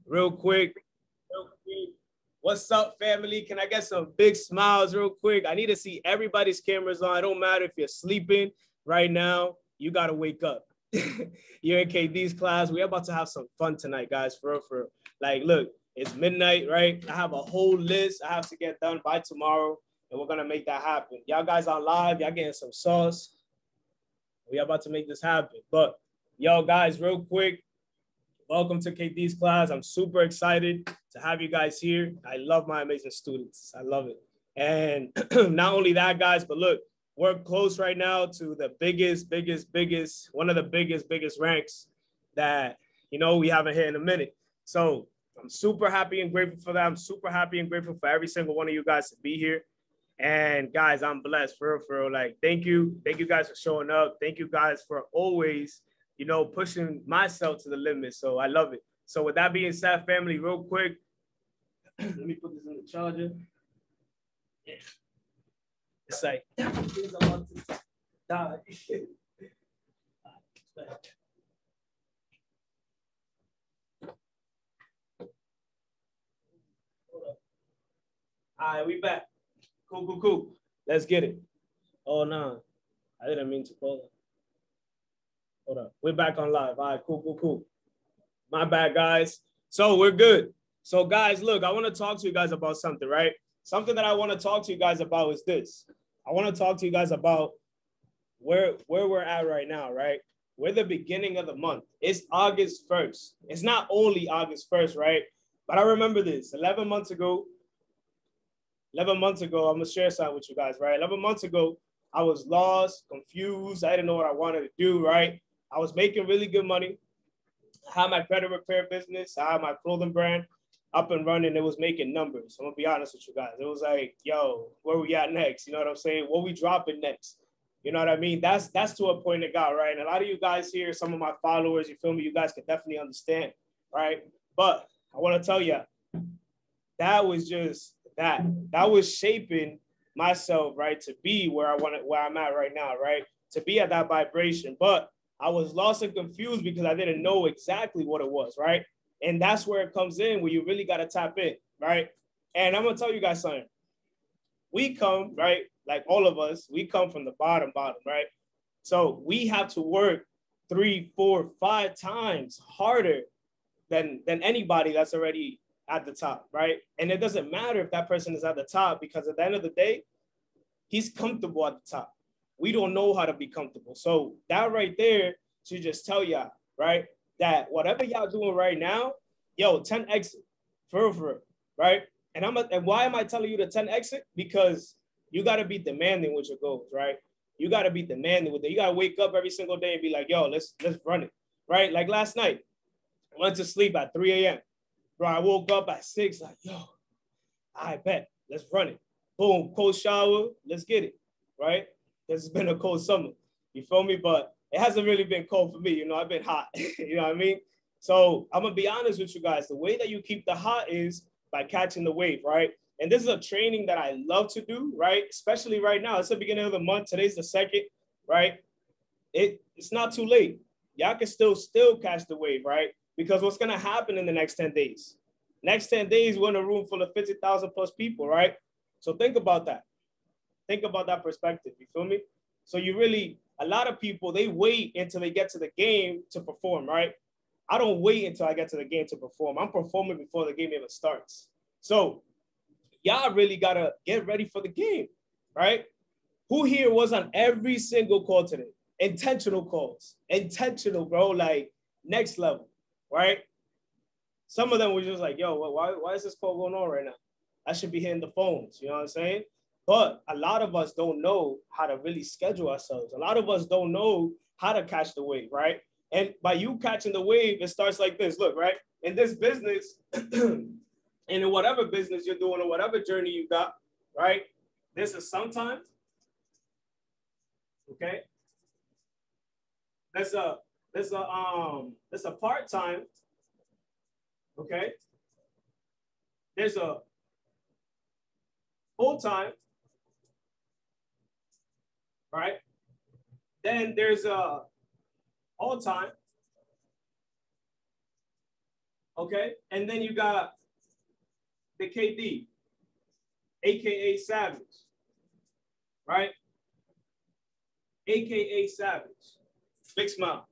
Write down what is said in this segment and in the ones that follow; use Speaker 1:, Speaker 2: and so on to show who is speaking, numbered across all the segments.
Speaker 1: real quick. What's up, family? Can I get some big smiles real quick? I need to see everybody's cameras on. It don't matter if you're sleeping right now. You got to wake up. You're in KD's class. We're about to have some fun tonight, guys. For real, for real. Like, look, it's midnight, right? I have a whole list I have to get done by tomorrow, and we're going to make that happen. Y'all guys on live. Y'all getting some sauce. We're about to make this happen. But, yo, guys, real quick, welcome to KD's class. I'm super excited to have you guys here. I love my amazing students. I love it. And not only that, guys, but look, we're close right now to the biggest, one of the biggest ranks that, you know, we haven't hit in a minute. So I'm super happy and grateful for that. I'm super happy and grateful for every single one of you guys to be here. And guys, I'm blessed for real. Like, thank you. Thank you guys for showing up. Thank you guys for always, you know, pushing myself to the limit. So I love it. So with that being said, family, real quick, let me put this in the charger. Yeah. It's like, things I want to die. All right, we back. Cool. Let's get it. Oh, no. I didn't mean to call it. Hold up. We're back on live. All right, cool. My bad, guys. So we're good. So, guys, look, I want to talk to you guys about something, right? Something that I want to talk to you guys about is this. I want to talk to you guys about where we're at right now, right? We're the beginning of the month. It's August 1st. It's not only August 1st, right? But I remember this 11 months ago, I'm going to share something with you guys, right? 11 months ago, I was lost, confused. I didn't know what I wanted to do, right? I was making really good money. I had my credit repair business. I had my clothing brand up and running. It was making numbers. I'm going to be honest with you guys. It was like, yo, where we at next? You know what I'm saying? What we dropping next? You know what I mean? That's to a point it got, right? And a lot of you guys here, some of my followers, you feel me? You guys can definitely understand, right? But I want to tell you, that was just that was shaping myself, right? To be where I'm at right now, right? To be at that vibration. But I was lost and confused because I didn't know exactly what it was, right? And that's where it comes in, where you really got to tap in, right? And I'm going to tell you guys something. We come, right? Like all of us, we come from the bottom, right? So we have to work 3, 4, 5 times harder than anybody that's already at the top, right? And it doesn't matter if that person is at the top, because at the end of the day, he's comfortable at the top. We don't know how to be comfortable. So that right there should just tell y'all, right, that whatever y'all doing right now, yo, 10x it, for real, right? And why am I telling you to 10x it? Because you got to be demanding with your goals, right? You got to be demanding with it. You got to wake up every single day and be like, yo, let's run it, right? Like last night, I went to sleep at 3 a.m. Bro, I woke up at 6, like, yo, I bet, let's run it. Boom, cold shower, let's get it, right? It's been a cold summer, you feel me? But it hasn't really been cold for me, you know, I've been hot, you know what I mean? So I'm gonna be honest with you guys, the way that you keep the hot is by catching the wave, right? And this is a training that I love to do, right? Especially right now, it's the beginning of the month, today's the 2nd, right? It's not too late. Y'all can still catch the wave, right? Because what's gonna happen in the next 10 days? Next 10 days, we're in a room full of 50,000 plus people, right? So think about that. Think about that perspective, you feel me? So a lot of people, they wait until they get to the game to perform, right? I don't wait until I get to the game to perform. I'm performing before the game even starts. So y'all really gotta get ready for the game, right? Who here was on every single call today? Intentional calls, intentional, bro, like next level, right? Some of them were just like, yo, why is this call going on right now? I should be hitting the phones, you know what I'm saying? But a lot of us don't know how to really schedule ourselves. A lot of us don't know how to catch the wave, right? And by you catching the wave, it starts like this. Look, right? In this business, and in whatever business you're doing or whatever journey you got, right? This is sometimes, okay? There's a part-time, okay? There's a full-time, right? Then there's a all-time, Okay, and then you got the KD, AKA Savage, right? AKA Savage, big smiles,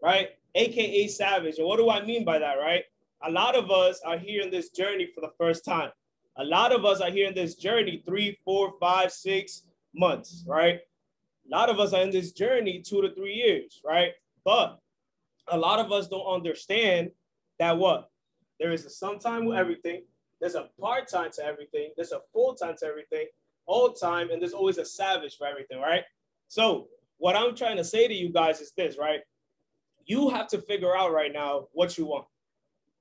Speaker 1: right? AKA Savage. And what do I mean by that, right? A lot of us are here in this journey for the first time. A lot of us are here in this journey 3, 4, 5, 6 months, right? A lot of us are in this journey 2 to 3 years, right? But a lot of us don't understand that what? There is a sometime with everything. There's a part-time to everything. There's a full-time to everything, all time, and there's always a savage for everything, right? So what I'm trying to say to you guys is this, right? You have to figure out right now what you want,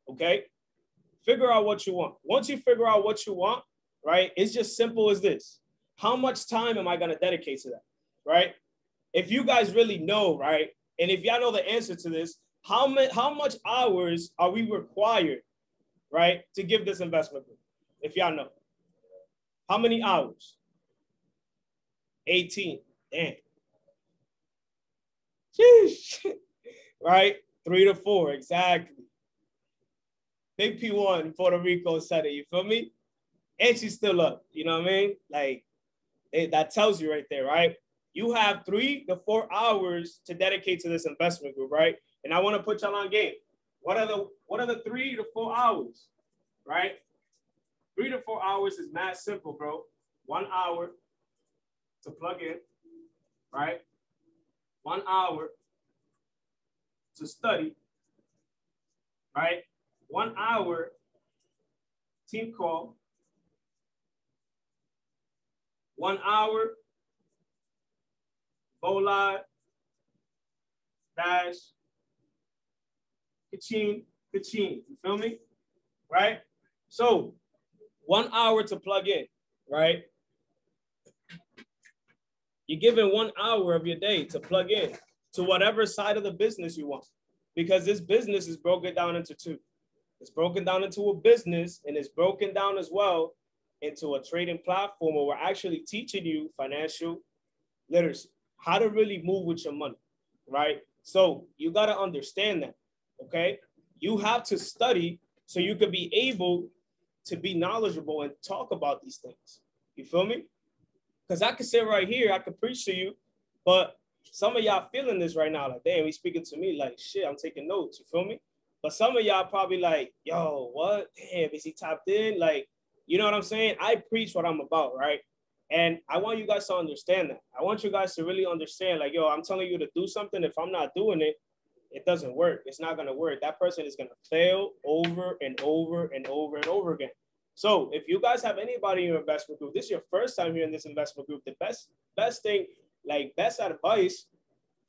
Speaker 1: okay? Figure out what you want. Once you figure out what you want, right, it's just simple as this. How much time am I going to dedicate to that, right? If you guys really know, right, and if y'all know the answer to this, how much hours are we required, right, to give this investment group? If y'all know. How many hours? 18. Damn. Sheesh. Right? 3 to 4, exactly. Big P1, Puerto Rico said it, you feel me? And she's still up, you know what I mean? Like, that tells you right there, right? You have 3 to 4 hours to dedicate to this investment group, right? And I want to put y'all on game. What are the 3 to 4 hours, right? 3 to 4 hours is mad simple, bro. 1 hour to plug in, right? 1 hour to study, right? 1 hour team call, 1 hour go live, dash, ka-ching, you feel me? Right? So 1 hour to plug in, right? You're given 1 hour of your day to plug in to whatever side of the business you want, because this business is broken down into 2. It's broken down into a business, and it's broken down as well into a trading platform where we're actually teaching you financial literacy, how to really move with your money, right? So you got to understand that, okay? You have to study so you could be able to be knowledgeable and talk about these things. You feel me? Because I could sit right here, I could preach to you, but some of y'all feeling this right now, like, damn, he's speaking to me, like, shit, I'm taking notes, you feel me? But some of y'all probably like, yo, what? Damn, is he tapped in? Like, you know what I'm saying? I preach what I'm about, right? And I want you guys to understand that. I want you guys to really understand, like, yo, I'm telling you to do something. If I'm not doing it, it doesn't work. It's not going to work. That person is going to fail over and over and over and over again. So if you guys have anybody in your investment group, this is your first time here in this investment group, the best thing, like best advice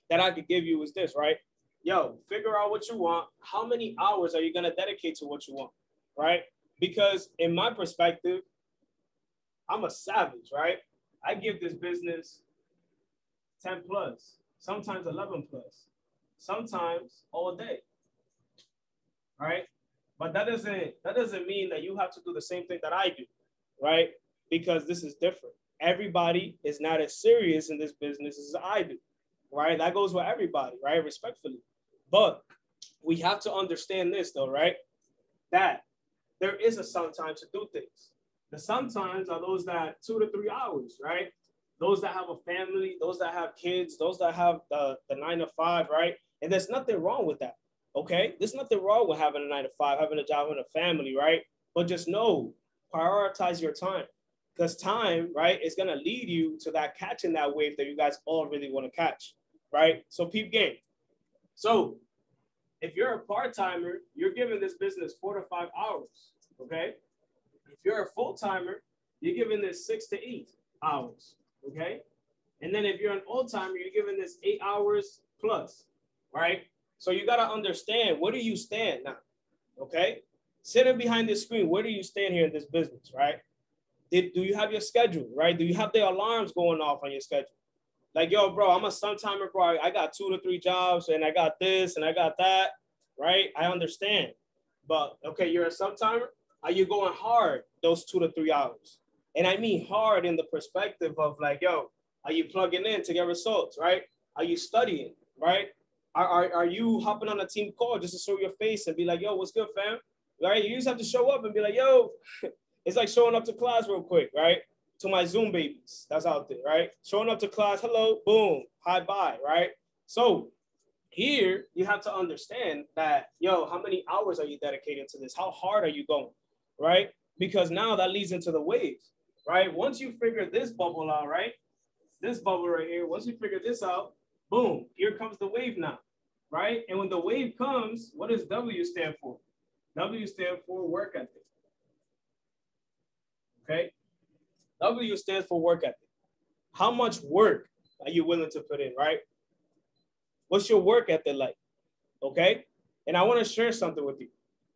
Speaker 1: that I could give you is this, right? Yo, figure out what you want. How many hours are you going to dedicate to what you want, right? Because in my perspective, I'm a savage, right? I give this business 10 plus, sometimes 11 plus, sometimes all day, right? But that doesn't mean that you have to do the same thing that I do, right? Because this is different. Everybody is not as serious in this business as I do, right? That goes with everybody, right? Respectfully. But we have to understand this though, right? That there is a sometimes to do things. The sometimes are those that 2 to 3 hours, right? Those that have a family, those that have kids, those that have the 9 to 5, right? And there's nothing wrong with that, okay? There's nothing wrong with having a 9 to 5, having a job and a family, right? But just know, prioritize your time, because time, right, is going to lead you to that catching that wave that you guys all really want to catch, right? So peep game. So if you're a part-timer, you're giving this business 4 to 5 hours, okay? If you're a full-timer, you're giving this 6 to 8 hours, okay? And then if you're an old-timer, you're giving this 8 hours plus, right? So you got to understand, where do you stand now, okay? Sitting behind this screen, where do you stand here in this business, right? Do you have your schedule, right? Do you have the alarms going off on your schedule? Like, yo, bro, I'm a sometime, bro. I got 2 to 3 jobs and I got this and I got that, right? I understand. But, okay, you're a sometimer. Are you going hard those 2 to 3 hours? And I mean hard in the perspective of like, yo, are you plugging in to get results, right? Are you studying, right? Are you hopping on a team call just to show your face and be like, yo, what's good, fam? Right? You just have to show up and be like, yo, it's like showing up to class real quick, right? To my Zoom babies that's out there, right? Showing up to class, hello, boom, hi, bye, right? So here you have to understand that, yo, how many hours are you dedicated to this? How hard are you going, right? Because now that leads into the waves, right? Once you figure this bubble out, right? This bubble right here, once you figure this out, boom, here comes the wave now, right? And when the wave comes, what does W stand for? W stands for work ethic, okay? W stands for work ethic. How much work are you willing to put in, right? What's your work ethic like, okay? And I want to share something with you,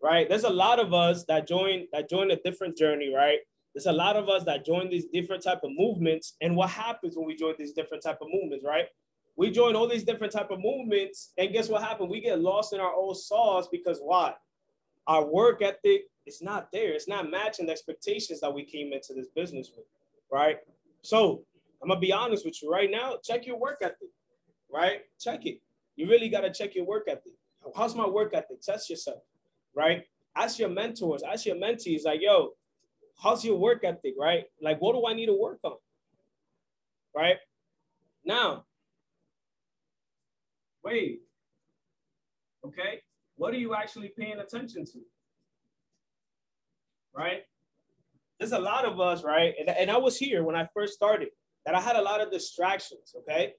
Speaker 1: right? There's a lot of us that join a different journey, right? There's a lot of us that join these different type of movements. And what happens when we join these different type of movements, right? We join all these different type of movements, and guess what happened? We get lost in our old sauce because why? Our work ethic is not there. It's not matching the expectations that we came into this business with, right? So I'm gonna be honest with you right now. Check your work ethic, right? Check it. You really gotta check your work ethic. How's my work ethic? Test yourself, right? Ask your mentors, ask your mentees, like, yo, how's your work ethic, right? Like, what do I need to work on, right? Now, wait, okay? What are you actually paying attention to, right? There's a lot of us, right? And I was here when I first started, that I had a lot of distractions, okay?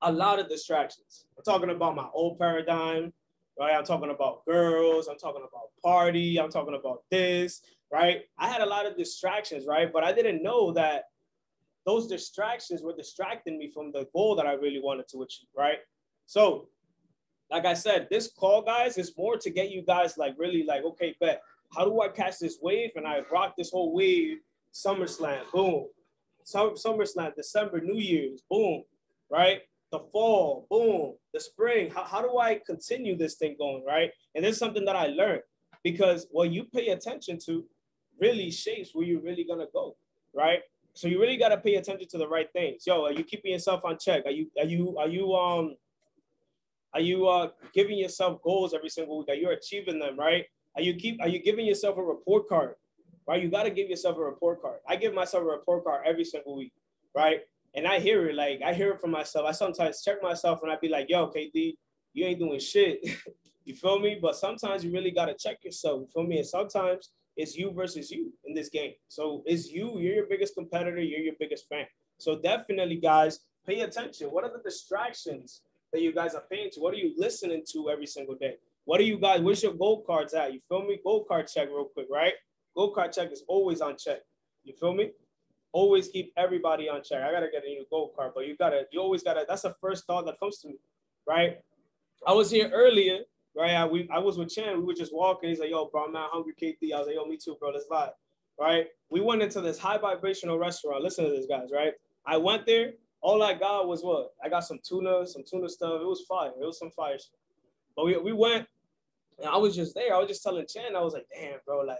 Speaker 1: A lot of distractions. I'm talking about my old paradigm, right? I'm talking about girls. I'm talking about party. I'm talking about this, right? I had a lot of distractions, right? But I didn't know that those distractions were distracting me from the goal that I really wanted to achieve, right? So, like I said, this call, guys, is more to get you guys like really like, okay, bet, how do I catch this wave? And I rock this whole wave, SummerSlam, boom. SummerSlam, December, New Year's, boom, right? The fall, boom, the spring. How do I continue this thing going, right? And this is something that I learned, because what you pay attention to really shapes where you're really gonna go, right? So you really gotta pay attention to the right things. Yo, are you keeping yourself on check? Are you giving yourself goals every single week? Are you achieving them, right? Are you giving yourself a report card, right? You got to give yourself a report card. I give myself a report card every single week, right? And I hear it, like I hear it from myself. I sometimes check myself and I be like, yo, KD, you ain't doing shit. You feel me? But sometimes you really got to check yourself. You feel me? And sometimes it's you versus you in this game. So it's you. You're your biggest competitor. You're your biggest fan. So definitely, guys, pay attention. What are the distractions that you guys are paying to? What are you listening to every single day? What are you guys, where's your gold cards at? You feel me? Gold card check real quick, right? Gold card check is always on check. You feel me? Always keep everybody on check. I gotta get a new gold card, but you always gotta, that's the first thought that comes to me, right? I was here earlier, right? I was with Chan, we were just walking. He's like, yo, bro, I'm not hungry, KD. I was like, yo, me too, bro, let's vibe, right? We went into this high vibrational restaurant. Listen to this, guys, right? I went there. All I got was what? I got some tuna stuff. It was fire. It was some fire stuff. But we went, and I was just there. I was just telling Chan, I was like, damn, bro, like,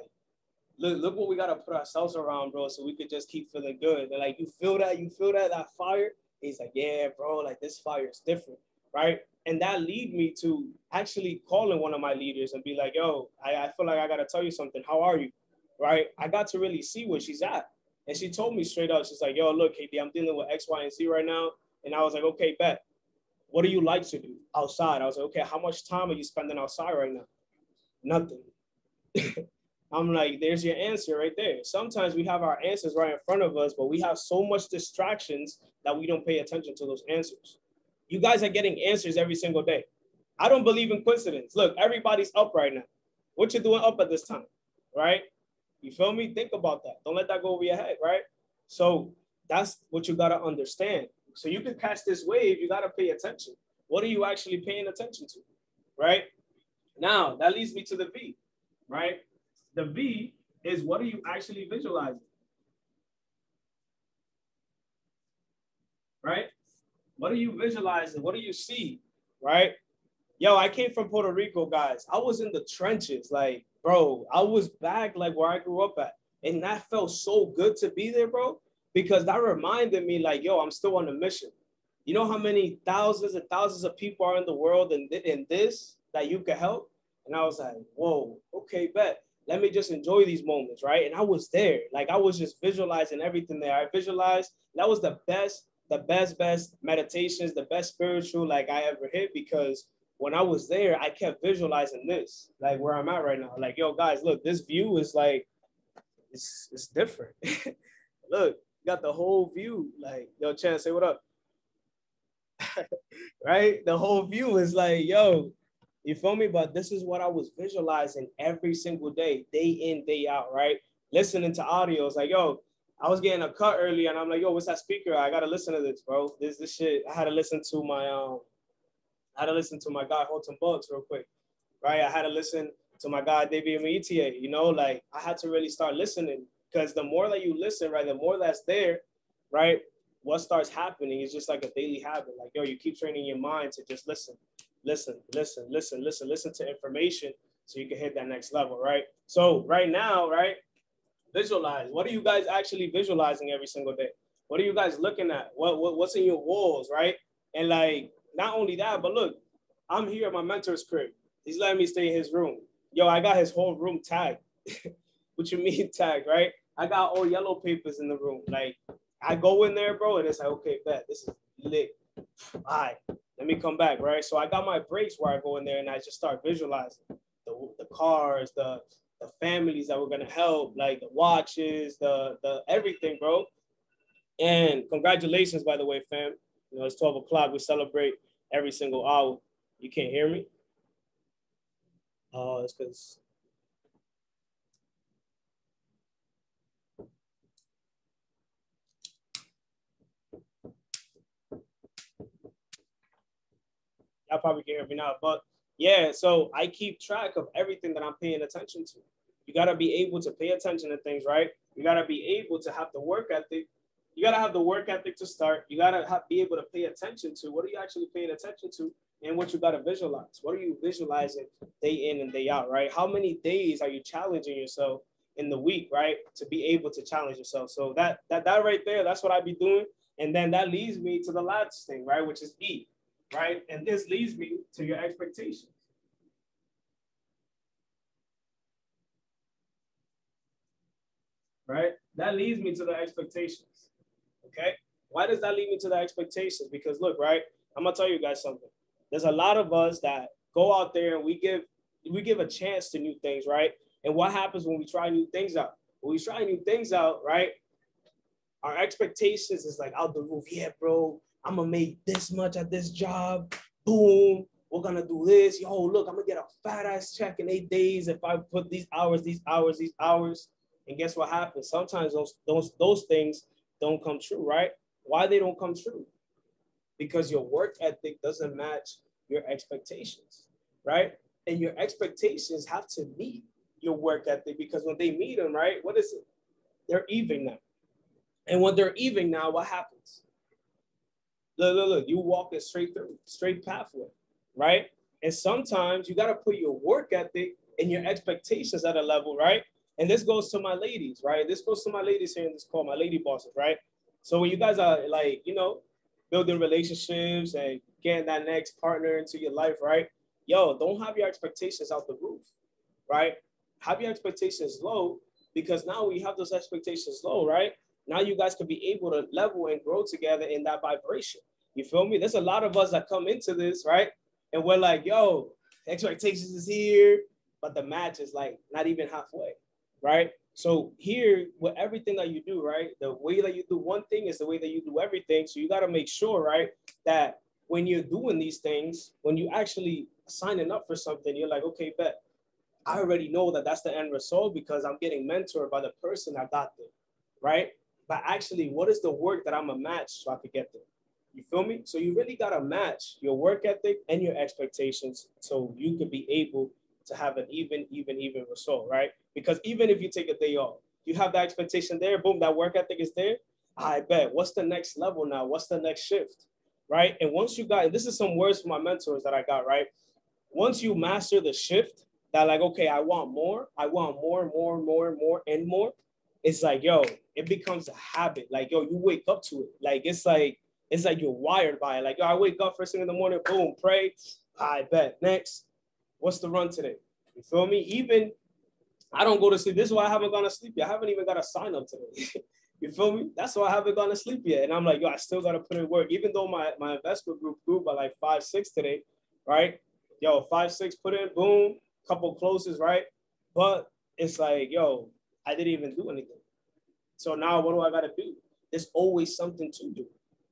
Speaker 1: look what we got to put ourselves around, bro, so we could just keep feeling good. And like, you feel that fire? He's like, yeah, bro, like this fire is different, right? And that lead me to actually calling one of my leaders and be like, yo, I feel like I got to tell you something. How are you, right? I got to really see where she's at. And she told me straight up, she's like, yo, look, KD, I'm dealing with X, Y, and Z right now. And I was like, okay, bet. What do you like to do outside? I was like, okay, how much time are you spending outside right now? Nothing. I'm like, there's your answer right there. Sometimes we have our answers right in front of us, but we have so much distractions that we don't pay attention to those answers. You guys are getting answers every single day. I don't believe in coincidence. Look, everybody's up right now. What you doing up at this time, right? You feel me? Think about that. Don't let that go over your head, right? So that's what you got to understand. So you can catch this wave, you got to pay attention. What are you actually paying attention to, right? Now, that leads me to the V, right? The V is, what are you actually visualizing, right? What are you visualizing? What do you see, right? Yo, I came from Puerto Rico, guys. I was in the trenches, like, bro, I was back like where I grew up at. And that felt so good to be there, bro, because that reminded me like, yo, I'm still on a mission. You know how many thousands and thousands of people are in the world in this that you could help? And I was like, whoa, okay, bet. Let me just enjoy these moments, right? And I was there. Like I was just visualizing everything there. I visualized. That was the best meditations, the best spiritual like I ever hit, because when I was there, I kept visualizing this, like where I'm at right now. Like, yo, guys, look, this view is like, it's different. Look, got the whole view. Like, yo, Chance, say what up. Right? The whole view is like, yo, you feel me? But this is what I was visualizing every single day in, day out, right? Listening to audios, like, yo, I was getting a cut earlier, and I'm like, yo, what's that speaker? I gotta listen to this, bro. This shit. I had to listen to my guy Holton Bugs real quick, right? I had to listen to my guy David Meitia. You know, like I had to really start listening, because the more that you listen, right, the more that's there, right, what starts happening is just like a daily habit. Like, yo, you keep training your mind to just listen to information so you can hit that next level, right? So right now, right, visualize. What are you guys actually visualizing every single day? What are you guys looking at? What's in your walls, right? And like, not only that, but look, I'm here at my mentor's crib. He's letting me stay in his room. Yo, I got his whole room tagged. What you mean tagged, right? I got all yellow papers in the room. Like, I go in there, bro, and it's like, okay, bet, this is lit. All right, let me come back, right? So I got my breaks where I go in there and I just start visualizing the cars, the families that we're gonna help, like the watches, the everything, bro. And congratulations, by the way, fam. You know, it's 12 o'clock. We celebrate every single hour. You can't hear me? Oh, it's because y'all probably can hear me now. But yeah, so I keep track of everything that I'm paying attention to. You gotta be able to pay attention to things, right? You gotta be able to have the work ethic. You gotta have the work ethic to start. You gotta be able to pay attention to what are you actually paying attention to, and what you gotta visualize. What are you visualizing day in and day out, right? How many days are you challenging yourself in the week, right, to be able to challenge yourself? So that right there, that's what I be doing. And then that leads me to the last thing, right, which is E, right? And this leads me to your expectations. Right? That leads me to the expectations. Okay? Why does that lead me to the expectations? Because look, right? I'm gonna tell you guys something. There's a lot of us that go out there and we give a chance to new things, right? And what happens when we try new things out? When we try new things out, right? Our expectations is like out the roof. Yeah, bro, I'm gonna make this much at this job. Boom, we're gonna do this. Yo, look, I'm gonna get a fat ass check in 8 days if I put these hours. And guess what happens? Sometimes those things don't come true, right? Why they don't come true? Because your work ethic doesn't match your expectations, right? And your expectations have to meet your work ethic, because when they meet them, right, what is it? They're even now. And when they're even now, what happens? Look, you walk it straight pathway, right? And sometimes you got to put your work ethic and your expectations at a level, right? And this goes to my ladies, right? This goes to my ladies here in this call, my lady bosses, right? So when you guys are like, you know, building relationships and getting that next partner into your life, right? Yo, don't have your expectations out the roof, right? Have your expectations low, because now we have those expectations low, right? Now you guys can be able to level and grow together in that vibration. You feel me? There's a lot of us that come into this, right? And we're like, yo, expectations is here, but the match is like not even halfway, right? So here, with everything that you do, right, the way that you do one thing is the way that you do everything. So you got to make sure, right, that when you're doing these things, when you actually signing up for something, you're like, okay, bet, I already know that that's the end result because I'm getting mentored by the person that got there, right? But actually, what is the work that I'm a match so I could get there? You feel me? So you really got to match your work ethic and your expectations so you could be able to have an even result, right? Because even if you take a day off, you have that expectation there, boom, that work ethic is there. I bet. What's the next level now? What's the next shift, right? And once you got, and this is some words from my mentors that I got, right? Once you master the shift, that like, okay, I want more, and more. It's like, yo, it becomes a habit. Like, yo, you wake up to it. Like, it's like It's like you're wired by it. Like, yo, I wake up first thing in the morning, boom, pray. I bet. Next, what's the run today? You feel me? Even I don't go to sleep. This is why I haven't gone to sleep yet. I haven't even got a sign up today. You feel me? That's why I haven't gone to sleep yet. And I'm like, yo, I still got to put in work. Even though my investment group grew by like 5-6 today, right? Yo, 5-6, put in, boom, couple closes, right? But it's like, yo, I didn't even do anything. So now what do I got to do? There's always something to do,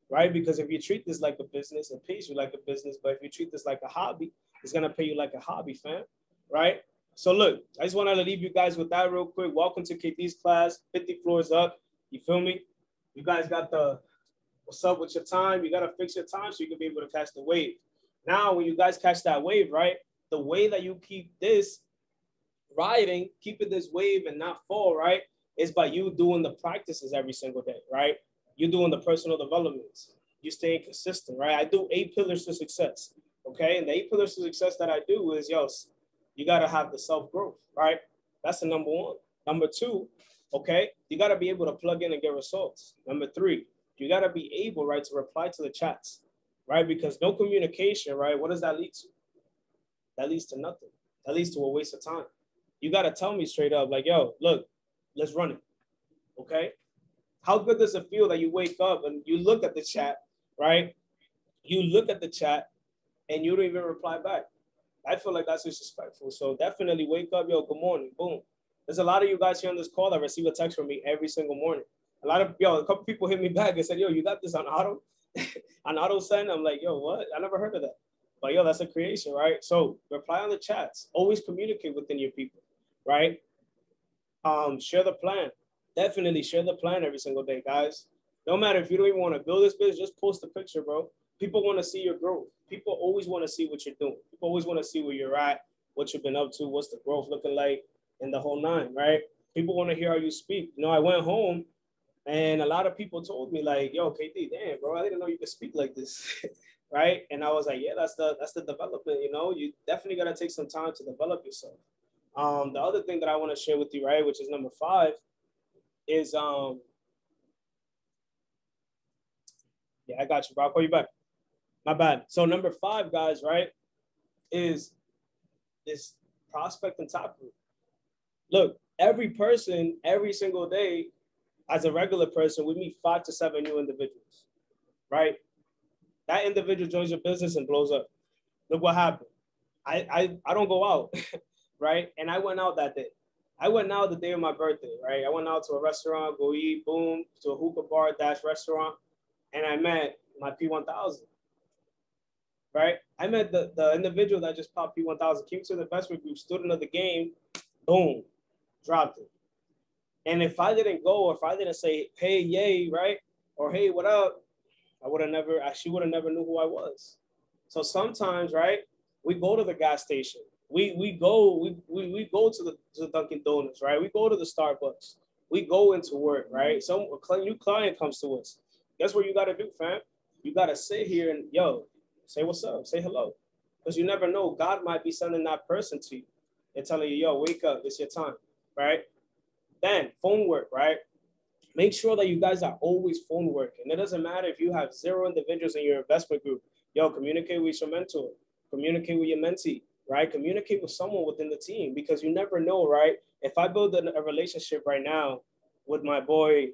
Speaker 1: right? Because if you treat this like a business, it pays you like a business. But if you treat this like a hobby, it's going to pay you like a hobby, fam, right? So look, I just want to leave you guys with that real quick. Welcome to KD's class, 50 floors up. You feel me? You guys got the, what's up with your time? You got to fix your time so you can be able to catch the wave. Now, when you guys catch that wave, right? The way that you keep this riding, keeping this wave and not fall, right? Is by you doing the practices every single day, right? You doing the personal developments. You staying consistent, right? I do 8 pillars to success, okay? And the 8 pillars to success that I do is, yo, you got to have the self-growth, right? That's the number 1. Number 2, okay? You got to be able to plug in and get results. Number 3, you got to be able, right, to reply to the chats, right? Because no communication, right? What does that lead to? That leads to nothing. That leads to a waste of time. You got to tell me straight up, like, yo, look, let's run it, okay? How good does it feel that you wake up and you look at the chat, right? You look at the chat and you don't even reply back. I feel like that's disrespectful. So definitely wake up, yo, good morning, boom. There's a lot of you guys here on this call that receive a text from me every single morning. A couple people hit me back and said, yo, you got this on auto? On auto send? I'm like, yo, what? I never heard of that. But yo, that's a creation, right? So reply on the chats. Always communicate within your people, right? Share the plan. Definitely share the plan every single day, guys. No matter if you don't even want to build this business, just post a picture, bro. People want to see your growth. People always want to see what you're doing. People always want to see where you're at, what you've been up to, what's the growth looking like, and the whole 9, right? People want to hear how you speak. You know, I went home and a lot of people told me like, yo, KD, damn, bro, I didn't know you could speak like this, right? And I was like, yeah, that's the development, you know? You definitely got to take some time to develop yourself. The other thing that I want to share with you, right, which is number 5, is yeah, I got you, bro. I'll call you back. My bad. So number 5, guys, right, is this prospect and top group. Look, every person, every single day, as a regular person, we meet 5 to 7 new individuals, right? That individual joins your business and blows up. Look what happened. I don't go out, right? And I went out that day. I went out the day of my birthday, right? I went out to a restaurant, go eat, boom, to a hookah bar dash restaurant, and I met my P1000, right? I met the individual that just popped P1000, came to the investment group, stood into the game, boom, dropped it. And if I didn't go, or if I didn't say, hey, yay, right? Or hey, what up? She would have never knew who I was. So sometimes, right, we go to the gas station. We go to the Dunkin' Donuts, right? We go to the Starbucks. We go into work, right? A new client comes to us. Guess what you got to do, fam? You got to sit here and, yo, say what's up, say hello. Because you never know. God might be sending that person to you and telling you, yo, wake up, it's your time, right? Then phone work, right? Make sure that you guys are always phone working. It doesn't matter if you have 0 individuals in your investment group. Yo, communicate with your mentor. Communicate with your mentee, right? Communicate with someone within the team, because you never know, right? If I build a relationship right now with my boy,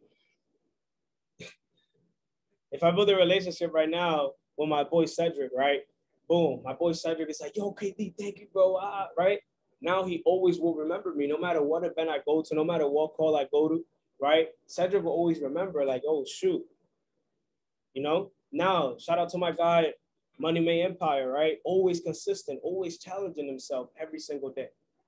Speaker 1: Cedric, right? Boom, my boy Cedric is like, yo, KD, thank you, bro, right? Now he always will remember me, no matter what event I go to, no matter what call I go to, right? Cedric will always remember, like, oh, shoot. You know? Now, shout out to my guy, Money May Empire, right? Always consistent, always challenging himself every single day,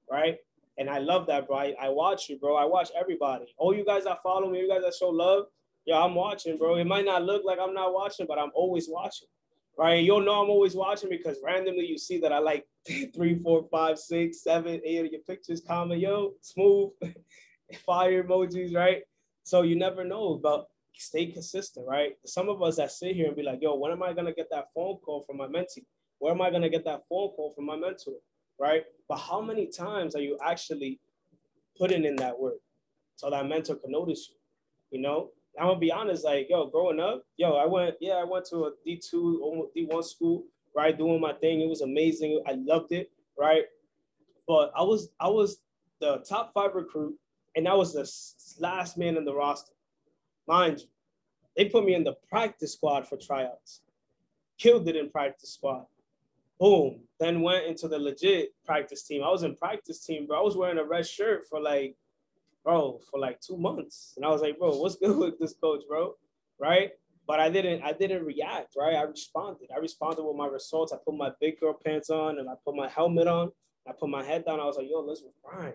Speaker 1: right? And I love that, bro. I watch you, bro. I watch everybody. All you guys that follow me, you guys that show love, yo, I'm watching, bro. It might not look like I'm not watching, but I'm always watching, right? You'll know I'm always watching because randomly you see that I like 3, 4, 5, 6, 7, 8 of your pictures, comment, yo, smooth, fire emojis, right? So you never know, but stay consistent, right? Some of us that sit here and be like, yo, when am I going to get that phone call from my mentee? Where am I going to get that phone call from my mentor, right? But how many times are you actually putting in that work so that mentor can notice you, you know? I'm gonna be honest, like, yo, growing up, yo, I went to a D2, almost D1 school, right? Doing my thing. It was amazing. I loved it, right? But I was the top 5 recruit, and I was the last man in the roster. Mind you, they put me in the practice squad for tryouts. Killed it in practice squad. Boom. Then went into the legit practice team. I was in practice team, bro. I was wearing a red shirt for like, bro, for like 2 months. And I was like, bro, what's good with this coach, bro? Right? But I didn't react, right? I responded. I responded with my results. I put my big girl pants on and I put my helmet on. I put my head down. I was like, yo, let's grind.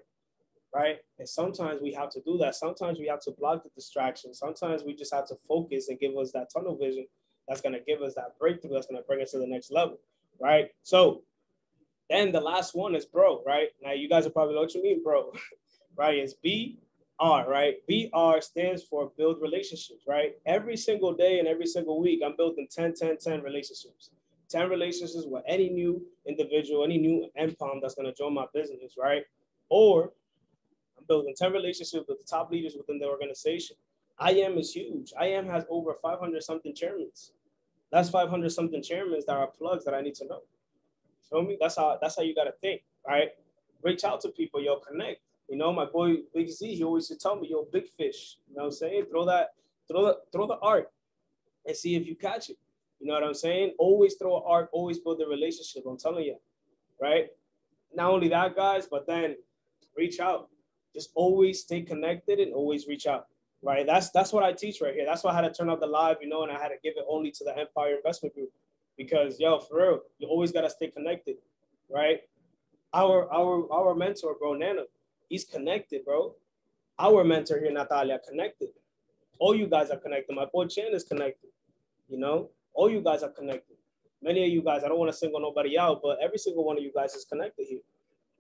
Speaker 1: Right? And sometimes we have to do that. Sometimes we have to block the distractions. Sometimes we just have to focus and give us that tunnel vision that's going to give us that breakthrough that's going to bring us to the next level. Right? So then the last one is bro, right? Now you guys are probably know what you mean, bro. Right? It's BR, right? BR stands for build relationships, right? Every single day and every single week, I'm building 10, 10, 10 relationships. 10 relationships with any new individual, any new MPOM that's going to join my business, right? Or I'm building 10 relationships with the top leaders within the organization. IM is huge. IM has over 500 something chairmen. That's 500 something chairmen that are plugs that I need to know. Feel me? That's how you gotta think, right? Reach out to people, yo, connect. You know, my boy Big Z, he always used to tell me, yo, big fish. You know what I'm saying? Throw the art and see if you catch it. You know what I'm saying? Always throw an art, always build a relationship. I'm telling you, right? Not only that, guys, but then reach out. Just always stay connected and always reach out. Right. That's what I teach right here. That's why I had to turn off the live, you know, and I had to give it only to the Empire Investment Group. Because yo, for real, you always gotta stay connected, right? Our mentor, bro, Nana, he's connected, bro. Our mentor here, Natalia, connected. All you guys are connected. My boy Chan is connected. You know, all you guys are connected. Many of you guys, I don't want to single nobody out, but every single one of you guys is connected here,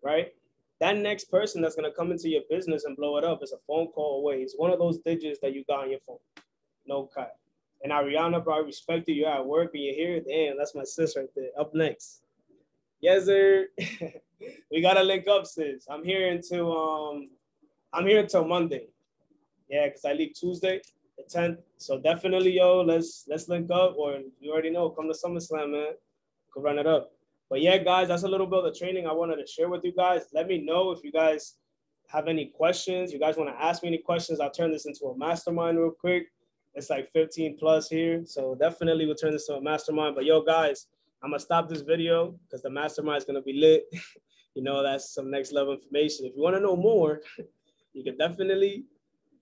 Speaker 1: right? That next person that's gonna come into your business and blow it up is a phone call away. It's one of those digits that you got on your phone. No cut. And Ariana, bro, I respect you. You're at work and you're here. Damn, that's my sis right there. Up next. Yes, sir. We gotta link up, sis. I'm here until Monday. Yeah, because I leave Tuesday, the 10th. So definitely, yo, let's link up. Or you already know, come to SummerSlam, man. Go run it up. But yeah, guys, that's a little bit of the training I wanted to share with you guys. Let me know if you guys have any questions. You guys want to ask me any questions? I'll turn this into a mastermind real quick. It's like 15 plus here. So definitely we'll turn this to a mastermind. But yo, guys, I'm going to stop this video because the mastermind is going to be lit. You know, that's some next level information. If you want to know more, you can definitely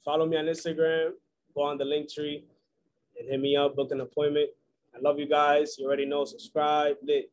Speaker 1: follow me on Instagram, go on the link tree and hit me up, book an appointment. I love you guys. You already know, subscribe, lit.